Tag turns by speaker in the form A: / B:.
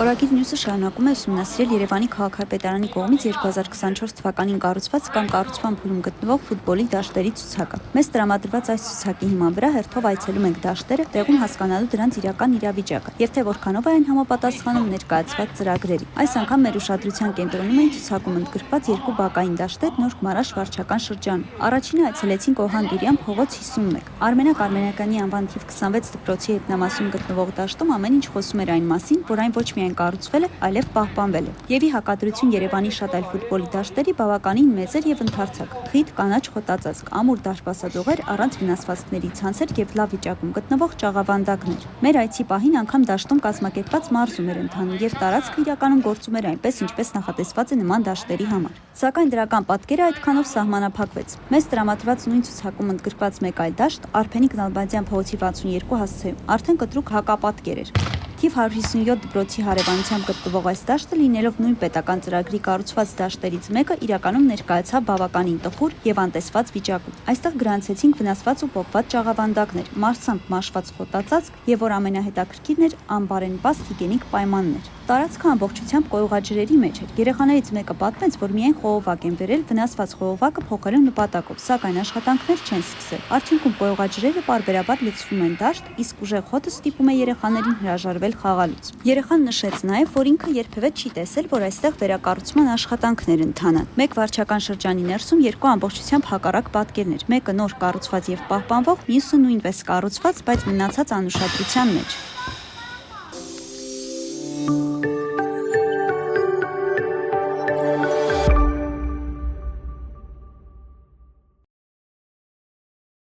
A: Օրագիր Նյուսը շարունակում է ուսումնասիրել Երևանի քաղաքապետարանի կողմից 2024 թվականին կառուցված կամ կառուցման փուլում գտնվող ֆուտբոլի դաշտերի ցուցակը։ Մեզ տրամադրված այս ցուցակի հիման վրա հերթով այցելում ենք դաշտերը, տեղում հասկանալու դրանց իրական իրավիճակը եւ թե որքանով է այն համապատասխանում ներկայացված ծրագրերի։ Այս անգամ մեր ուշադրության կենտրոնում էին ցուցակում ընդգրկված երկու բակային դաշտեր Նոր Մարաշ վարչական շրջանում։ Առաջինը այցելեցինք Օհան Դուրյան փողոց 51։ Արմենակ Արմենակյանի անվան թիվ 26 դպրոցի հետնամասում գտնվող դաշտում ամեն ինչ խոսում էր այն մասին, որ այն ոչ միայն կառուցվել է, այլև պահպանվել է։ Եվ ի հակադրություն Երևանի շատ այլ ֆուտբոլի դաշտերի բավականին մեծ էր եւ ընդարձակ։ Խիտ կանաչ խոտածածկ, ամուր դարպասաձողեր առանց վնասվածքների ցանցեր եւ լավ վիճակում գտնվող ճաղավանդակներ։ Մեր այցի պահին անգամ դաշտում կազմակերպված մարզում էր ընթանում եւ տարածքը իրականում գործում էր այնպես, ինչպես նախատեսված է նման դաշտերի համար։ Սակայն դրական պատկերը այդքանով սահմանափակվեց։ Մեզ տրամադրված նույն ցուցակում ընդգրկված մեկ այլ դաշտ Արփենիկ Նալբանդյան փողոցի 62 հասցեում արդեն կտրուկ հակապատկեր էր։ Թիվ 157 դպրոցի հարևանությամբ գտնվող այս դաշտը լինելով նույն պետական ծրագրի կառուցված դաշտերից մեկը իրականում ներկայացավ բավականին տխուր եւ անտեսված վիճակում։ Այստեղ գրանցեցինք վնասված ու պոկված ճաղավանդակներ, մարսամբ մաշված խոտածածկ եւ որ ամենահետաքրքիրն էր անբարենպաստ հիգիենիկ պայմաններ։ Տարածքը ամբողջությամբ կոյուղաջրերի մեջ էր։ Երեխաներից մեկը պատմեց, որ միայն խողովակ են վերել վնասված խողովակը փոխելու նպատակով, սակայն աշխատանքներ չեն սկսել։ Արդյունքում կոյուղաջրերը պարբերաբար լցվում են դաշտ, իսկ ուժեղ հոտը ստիպում է երեխաներին հրաժարվել խաղալուց։ Երեխան նշեց նաև, որ ինքը երբևէ չի տեսել, որ այստեղ վերակառուցման աշխատանքներ ընթանան։ Մեկ վարչական շրջանի ներսում երկու ամբողջությամբ հակառակ պատկերներ, մեկը նոր կառուցված եւ պահպանվող, մյուսը նույնպես կառուցված, բայց մնացած անուշադրության մեջ։